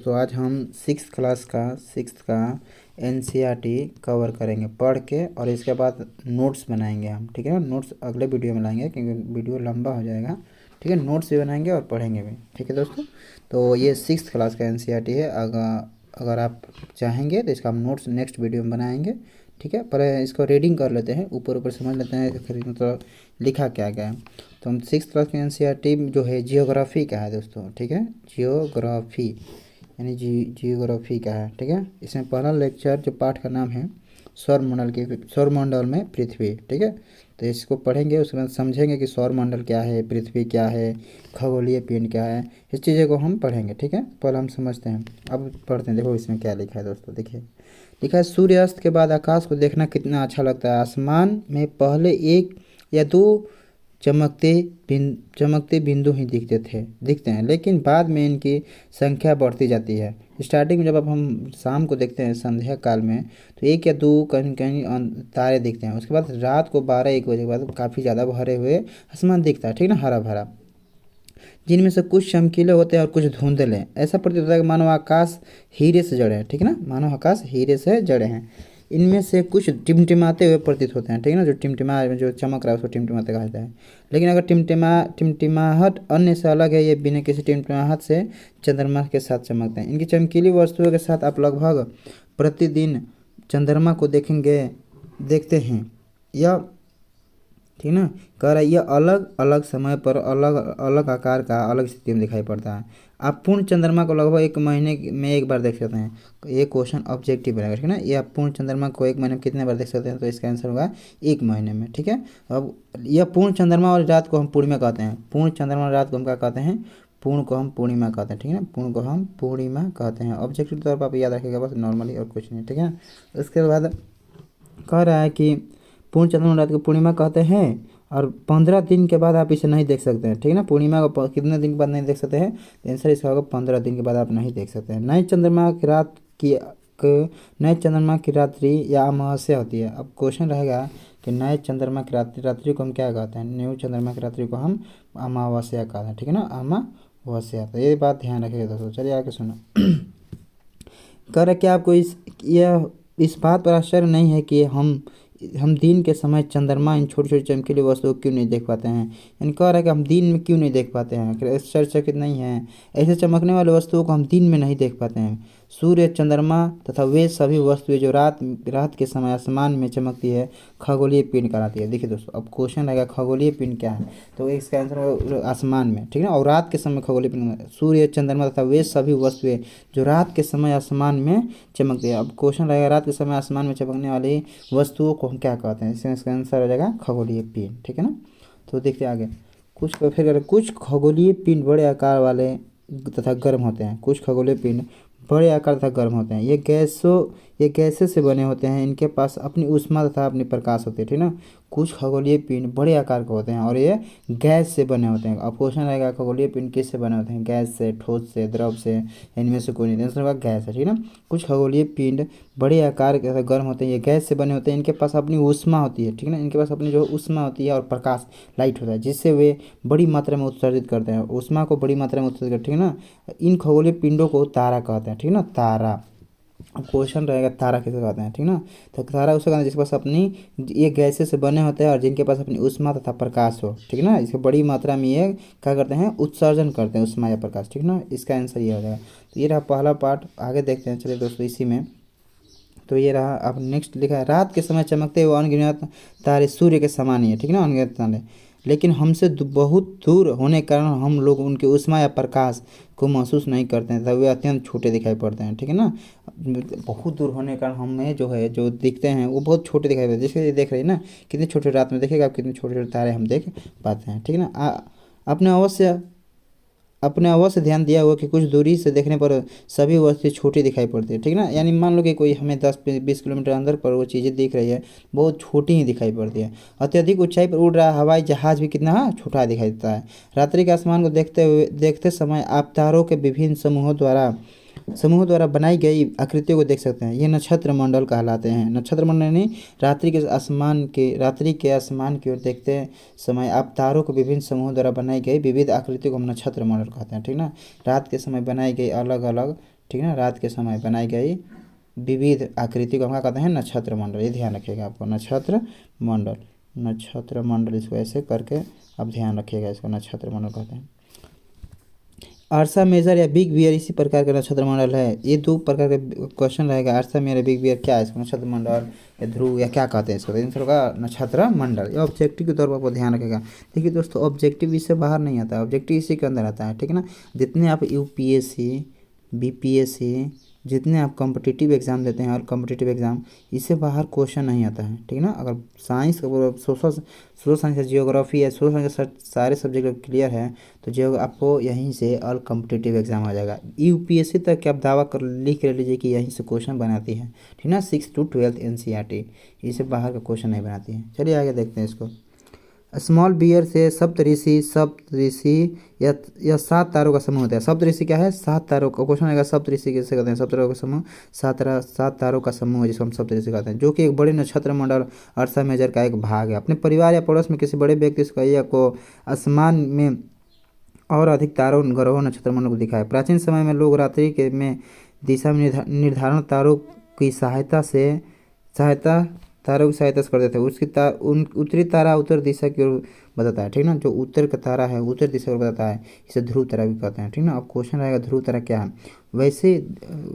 तो आज हम सिक्स का एनसीईआरटी कवर करेंगे पढ़ के, और इसके बाद नोट्स बनाएंगे हम। ठीक है ना, नोट्स अगले वीडियो में लाएंगे क्योंकि वीडियो लंबा हो जाएगा। ठीक है, नोट्स भी बनाएंगे और पढ़ेंगे भी। ठीक है दोस्तों, तो ये सिक्स क्लास का एनसीईआरटी है। अगर आप चाहेंगे तो इसका हम नोट्स नेक्स्ट वीडियो में बनाएंगे। ठीक है, पर इसको रीडिंग कर लेते हैं, ऊपर ऊपर समझ लेते हैं फिर मतलब लिखा क्या गया है। तो हम सिक्स क्लास का एनसीईआरटी जो है जियोग्राफी का है दोस्तों। ठीक है, जियोग्राफी यानी जियोग्राफी का है। ठीक है, इसमें पहला लेक्चर जो पाठ का नाम है सौरमंडल में पृथ्वी। ठीक है, तो इसको पढ़ेंगे, उसके बाद समझेंगे कि सौरमंडल क्या है, पृथ्वी क्या है, खगोलीय पिंड क्या है, इस चीज़ों को हम पढ़ेंगे। ठीक है, पहले हम समझते हैं, अब पढ़ते हैं। देखो इसमें क्या लिखा है दोस्तों, देखिए लिखा है सूर्यास्त के बाद आकाश को देखना कितना अच्छा लगता है। आसमान में पहले एक या दो चमकते बिंदु ही दिखते हैं, लेकिन बाद में इनकी संख्या बढ़ती जाती है। स्टार्टिंग में जब अब हम शाम को देखते हैं संध्या काल में, तो एक या दो कहीं कहीं तारे दिखते हैं। उसके बाद रात को 12-1 बजे के बाद काफ़ी ज़्यादा भरे हुए आसमान दिखता है। ठीक है ना, हरा भरा, जिनमें से कुछ चमकीले होते हैं और कुछ धुंधले। ऐसा प्रतीत होता है कि मानव आकाश हीरे से जड़े हैं। ठीक है ना, मानव आकाश हीरे से जड़े हैं। इनमें से कुछ टिमटिमाते हुए प्रतीत होते हैं। ठीक है ना, जो चमक रहा है उसको टिमटिमाते कहा जाता है। लेकिन अगर टिमटिमाहट अन्य से अलग है, ये बिना किसी टिमटिमाहट से चंद्रमा के साथ चमकते हैं। इनकी चमकीली वस्तुओं के साथ आप लगभग प्रतिदिन चंद्रमा को देखते हैं। यह ठीक ना, कह रहा है यह अलग अलग समय पर अलग अलग आकार का अलग स्थिति में दिखाई पड़ता है। आप पूर्ण चंद्रमा को लगभग 1 महीने में एक बार देख सकते हैं। ये क्वेश्चन ऑब्जेक्टिव रहेगा। ठीक है ना, ये आप पूर्ण चंद्रमा को 1 महीने में कितने बार देख सकते हैं, तो इसका आंसर होगा 1 महीने में। ठीक है, अब यह पूर्ण चंद्रमा और रात को हम पूर्णिमा कहते हैं। पूर्ण चंद्रमा और रात को हम क्या कहते हैं, पूर्ण को हम पूर्णिमा कहते हैं। ठीक है ना, पूर्ण को हम पूर्णिमा कहते हैं। ऑब्जेक्टिव तौर पर आप याद रखिएगा बस, नॉर्मली और कुछ नहीं। ठीक है, उसके बाद कह रहा है कि पूर्ण चंद्रमा रात को पूर्णिमा कहते हैं, और 15 दिन के बाद आप इसे नहीं देख सकते हैं। ठीक है ना, पूर्णिमा को कितने दिन के बाद नहीं देख सकते हैं, तो आंसर इसका होगा 15 दिन के बाद आप नहीं देख सकते हैं। नए चंद्रमा की रात्रि या अमावस्या होती है। अब क्वेश्चन रहेगा कि नए चंद्रमा की रात्रि को हम क्या कहते हैं, न्यू चंद्रमा की रात्रि को हम अमावस्या कहते हैं। ठीक है ना, अमावस्या। तो ये बात ध्यान रखिएगा दोस्तों। चलिए आगे सुनो। कह रहे क्या आपको इस बात पर आश्चर्य नहीं है कि हम दिन के समय चंद्रमा इन छोटी छोटी चमकीली वस्तुओं को क्यों नहीं देख पाते हैं। यानी कह रहा है कि हम दिन में क्यों नहीं देख पाते हैं, आश्चर्यचकित नहीं है। ऐसे चमकने वाले वस्तुओं को हम दिन में नहीं देख पाते हैं। सूर्य, चंद्रमा तथा वे सभी वस्तुएं जो रात के समय आसमान में चमकती है, खगोलीय पिंड कहलाती है। देखिए दोस्तों, अब क्वेश्चन रहेगा खगोलीय पिंड क्या है, तो इसका आंसर होगा आसमान में। ठीक है ना, और रात के समय खगोलीय पिंड सूर्य, चंद्रमा तथा वे सभी वस्तुएं जो रात के समय आसमान में चमकती है। अब क्वेश्चन रहेगा रात के समय आसमान में चमकने वाली वस्तुओं को हम क्या कहते हैं, इसका आंसर हो जाएगा खगोलीय पिंड। ठीक है ना, तो देखते हैं आगे। कुछ खगोलीय पिंड बड़े आकार वाले तथा गर्म होते हैं। कुछ खगोलीय पिंड बड़े आकार तथा गर्म होते हैं। ये गैसें से बने होते हैं। इनके पास अपनी ऊष्मा तथा अपनी प्रकाश होती है। ठीक ना, कुछ खगोलीय पिंड बड़े आकार के होते हैं और ये गैस से बने होते हैं। अब क्वेश्चन रहेगा खगोलीय पिंड किससे बने होते हैं, गैस से, ठोस से, द्रव से, इनमें से कोई नहीं। आंसर होगा गैस है। ठीक है ना, कुछ खगोलीय पिंड बड़े आकार के तथा गर्म होते हैं, ये गैस से बने होते हैं। इनके पास अपनी ऊष्मा होती है। ठीक है ना, इनके पास अपनी जो ऊष्मा होती है और प्रकाश, लाइट होता है, जिससे वे बड़ी मात्रा में उत्सर्जित करते हैं। ऊष्मा को बड़ी मात्रा में उत्सर्जित करते हैं। ठीक है ना, इन खगोलीय पिंडों को तारा कहते हैं। ठीक है ना, तारा। अब क्वेश्चन रहेगा तारा किसे कहते हैं। ठीक ना, तो तारा उसे कहते हैं जिसके पास अपनी ये गैसें से बने होते हैं और जिनके पास अपनी ऊष्मा तथा प्रकाश हो। ठीक है ना, इसको बड़ी मात्रा में ये क्या करते हैं, उत्सर्जन करते हैं, ऊष्मा या प्रकाश। ठीक ना, इसका आंसर ये हो जाएगा। तो ये रहा पहला पार्ट, आगे देखते हैं। चलिए दोस्तों, इसी में तो ये रहा। अब नेक्स्ट लिखा है रात के समय चमकते हुए अनगिनत तारे सूर्य के समान ही है। ठीक है ना, अनगिनत तारे, लेकिन हमसे बहुत दूर होने के कारण हम लोग उनके ऊष्मा या प्रकाश को महसूस नहीं करते हैं तथा वे अत्यंत छोटे दिखाई पड़ते हैं। ठीक है ना, बहुत दूर होने के कारण हमें जो दिखते हैं वो बहुत छोटे दिखाई पड़ते हैं। जैसे ये देख रहे हैं ना, कितने छोटे, रात में देखेगा आप कितने छोटे छोटे तारे हम देख पाते हैं। ठीक है ना, अपने अवश्य ध्यान दिया हुआ कि कुछ दूरी से देखने पर सभी वस्तुएं छोटी दिखाई पड़ती है। ठीक है ना, यानी मान लो कि कोई हमें 10-20 किलोमीटर अंदर पर वो चीज़ें दिख रही है, बहुत छोटी ही दिखाई पड़ती है। अत्यधिक ऊंचाई पर उड़ रहा हवाई जहाज भी कितना छोटा दिखाई देता है। रात्रि के आसमान को देखते समय आप तारों के विभिन्न समूहों द्वारा बनाई गई आकृतियों को देख सकते हैं। ये नक्षत्र मंडल कहलाते हैं। नक्षत्र मंडल यानी रात्रि के आसमान की ओर देखते समय आप तारों को विभिन्न समूहों द्वारा बनाई गई विविध आकृतियों को हम नक्षत्र मंडल कहते हैं। ठीक ना, रात के समय बनाई गई अलग अलग ठीक है ना, रात के समय बनाई गई विविध आकृति को हम क्या कहते हैं, नक्षत्र मंडल। ये ध्यान रखिएगा आपको, नक्षत्र मंडल, नक्षत्र मंडल इसको ऐसे करके आप ध्यान रखिएगा, इसको नक्षत्र मंडल कहते हैं। आर्सा मेजर या बिग बियर इसी प्रकार का नक्षत्र मंडल है। ये दो प्रकार के क्वेश्चन रहेगा, आर्सा मेजर बिग बियर क्या है, इसको नक्षत्र मंडल या ध्रुव या क्या कहते हैं इसको, आंसर होगा नक्षत्र मंडल। ये ऑब्जेक्टिव के तौर पर आपको ध्यान रखेगा। देखिए दोस्तों, ऑब्जेक्टिव इससे बाहर नहीं आता है, ऑब्जेक्टिव इसी के अंदर आता है, ठीक है ना। जितने आप यूपीएससी, बीपीएससी, जितने आप कॉम्पिटिटिव एग्ज़ाम देते हैं और कॉम्पिटिटिव एग्ज़ाम, इससे बाहर क्वेश्चन नहीं आता है, ठीक है ना। अगर साइंस सोशल साइंस या जियोग्राफी या सोशल साइंस के सारे सब्जेक्ट क्लियर है तो जो आपको यहीं से ऑल कॉम्पिटिटिव एग्जाम आ जाएगा। यूपीएससी तक के आप दावा कर लिख कर लीजिए कि यहीं से क्वेश्चन बनाती है, ठीक ना। 6 to 12 एनसीईआरटी, इससे बाहर का क्वेश्चन नहीं बनाती है। चलिए आगे देखते हैं इसको। स्मॉल बियर से सप्तऋषि या 7 तारों का समूह होता है। सप्तऋषि क्या है, 7 तारों का क्वेश्चन आएगा। सप्तऋषि किसे कहते हैं, सप्त तारों का समूह, 7 तारों का समूह जिसको हम सप्तऋषि कहते हैं, जो कि एक बड़े नक्षत्र मंडल अर्सा मेजर का एक भाग है। अपने परिवार या पड़ोस में किसी बड़े व्यक्ति को आसमान में और अधिक तारों, ग्रहों, नक्षत्र मंडल को दिखाया। प्राचीन समय में लोग रात्रि के में दिशा में निर्धारण तारों की सहायता से करते थे। उसकी उत्तरी तारा उत्तर दिशा की ओर बताता है, ठीक ना। जो उत्तर का तारा है उत्तर दिशा की ओर बताता है, इसे ध्रुव तारा भी कहते हैं, ठीक ना। अब क्वेश्चन रहेगा ध्रुव तारा क्या है। वैसे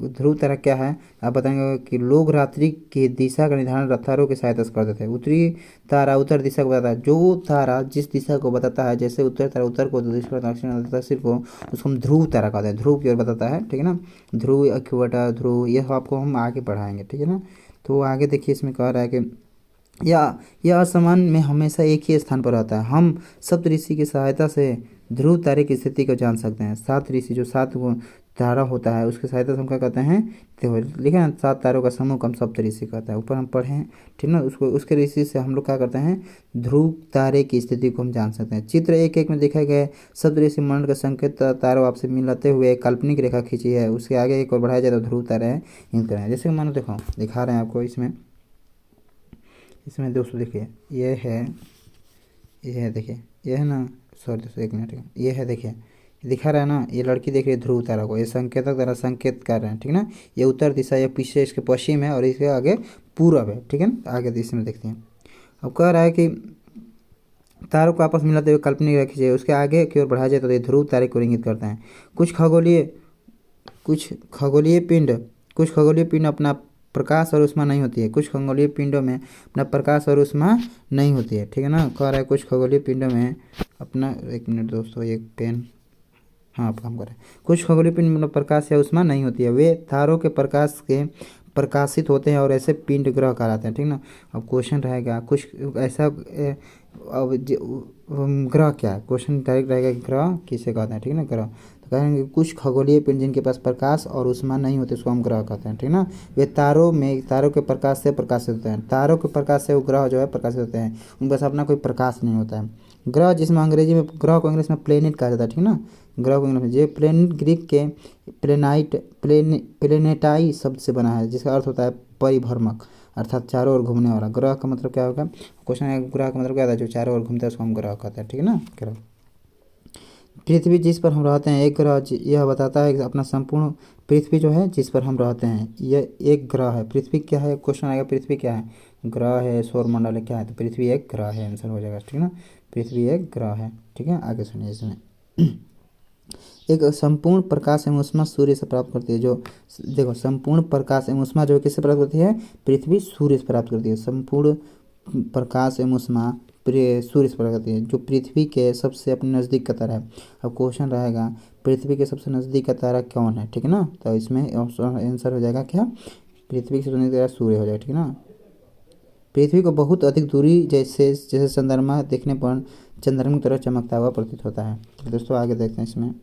ध्रुव तारा क्या है आप बताएंगे कि लोग रात्रि की दिशा का निर्धारण तारों की सहायता से करते थे। उत्तरी तारा उत्तर दिशा को बताता है, जो तारा जिस दिशा को बताता है, जैसे उत्तर तारा उत्तर को, दक्षिण को, उसको हम ध्रुव तारा कहते हैं, ध्रुव की ओर बताता है, ठीक है ना। ध्रुव, इक्वेटर, ध्रुव, यह आपको हम आगे पढ़ाएंगे, ठीक है ना। तो आगे देखिए, इसमें कह रहा है कि यह आसमान में हमेशा एक ही स्थान पर रहता है। हम सप्तऋषि की सहायता से ध्रुव तारे की स्थिति को जान सकते हैं। 7 ऋषि, जो 7 वो तारा होता है, उसकी सहायता से हम क्या कहते हैं, तो लिखे ना, 7 तारों का समूह को हम सप्तऋषि कहते हैं। ऊपर हम पढ़े हैं, ठीक ना। उसको उसके ऋषि से हम लोग क्या करते हैं, ध्रुव तारे की स्थिति को हम जान सकते हैं। चित्र 1-1 में दिखाए गए सप्तऋषि मंडल के संकेत तारों आपसे मिलाते हुए काल्पनिक रेखा खींची है। उसके आगे एक और बढ़ाया जाए तो ध्रुव तारे हैं, इन करें। जैसे कि मानो देखो दिखा रहे हैं आपको, इसमें दोस्तों देखिए, ये है देखिए, ये है ना, सॉरी दोस्तों 1 मिनट, ये है देखिए, दिखा रहा है ना, ये लड़की देख रही है ध्रुव तारा को, ये संकेतक तारा संकेत कर रहे हैं, ठीक ना। ये उत्तर दिशा, ये पीछे इसके पश्चिम है और इसके आगे पूरब है, ठीक है ना। आगे इसमें देखते हैं। अब कह रहा है कि तारों को आपस में मिलाते हुए काल्पनिक रेखा खींचे, उसके आगे की ओर बढ़ाया जाए तो ये ध्रुव तारे को इंगित करते हैं। कुछ खगोलीय पिंड अपना प्रकाश और ऊष्मा नहीं होती है। कुछ खगोलीय पिंडों में अपना प्रकाश और ऊष्मा नहीं होती है, ठीक है ना। कह रहा है कुछ खगोलीय पिंडों में अपना, 1 मिनट दोस्तों, एक पेन, हाँ काम करें। कुछ खगोलीय पिंड में प्रकाश या ऊष्मा नहीं होती है, वे तारों के प्रकाश के प्रकाशित होते हैं और ऐसे पिंड ग्रह कहलाते हैं, ठीक ना। अब क्वेश्चन रहेगा कुछ ऐसा, अब ग्रह क्या है, क्वेश्चन डायरेक्ट रहेगा कि ग्रह किसे कहते हैं, ठीक है ना। ग्रह तो कहेंगे कुछ खगोलीय पिंड जिनके पास प्रकाश और ऊष्मा नहीं होते, उसको हम ग्रह कहते हैं, ठीक ना। वे तारों के प्रकाश से प्रकाशित होते हैं। तारों के प्रकाश से वो ग्रह जो है प्रकाशित होते हैं, उनके पास अपना कोई प्रकाश नहीं होता है। ग्रह, जिसमें अंग्रेजी में ग्रह को इंग्लिश में प्लेनेट कहा जाता है, ठीक ना। ग्रह को इंग्लिश में, ये प्लेनेट ग्रीक के प्लेनेटाई शब्द से बना है, जिसका अर्थ होता है परिभ्रमक, अर्थात चारों ओर घूमने वाला। ग्रह का मतलब क्या होगा, क्वेश्चन है ग्रह का मतलब क्या होता है, जो चारों ओर घूमता है उसको हम ग्रह कहते हैं, ठीक है ना। ग्रह, पृथ्वी जिस पर हम रहते हैं एक ग्रह, यह बताता है कि अपना संपूर्ण, पृथ्वी जो है जिस पर हम रहते हैं यह एक ग्रह है। पृथ्वी क्या है, क्वेश्चन आएगा पृथ्वी क्या है, ग्रह है, सौरमंडल है, क्या है, तो पृथ्वी एक ग्रह है, आंसर हो जाएगा, ठीक है ना। पृथ्वी एक ग्रह है, ठीक है। आगे सुनिए, इसमें एक संपूर्ण प्रकाश एवं ऊष्मा सूर्य से प्राप्त करती है। जो देखो, संपूर्ण प्रकाश एवं ऊष्मा जो किससे प्राप्त करती है, पृथ्वी सूर्य से प्राप्त करती है। संपूर्ण प्रकाश एवं ऊष्मा सूर्य से प्राप्त करती है, जो पृथ्वी के सबसे अपने नज़दीक का तारा है। अब क्वेश्चन रहेगा पृथ्वी के सबसे नज़दीक का तारा कौन है, ठीक है ना। तो इसमें आंसर हो जाएगा क्या, पृथ्वी के सबसे नज़दीक तारा सूर्य हो जाएगा, ठीक है ना। पृथ्वी को बहुत अधिक दूरी जैसे चंद्रमा देखने पर चंद्रमा की तरह चमकता हुआ प्रतीत होता है। तो दोस्तों आगे देखते हैं इसमें।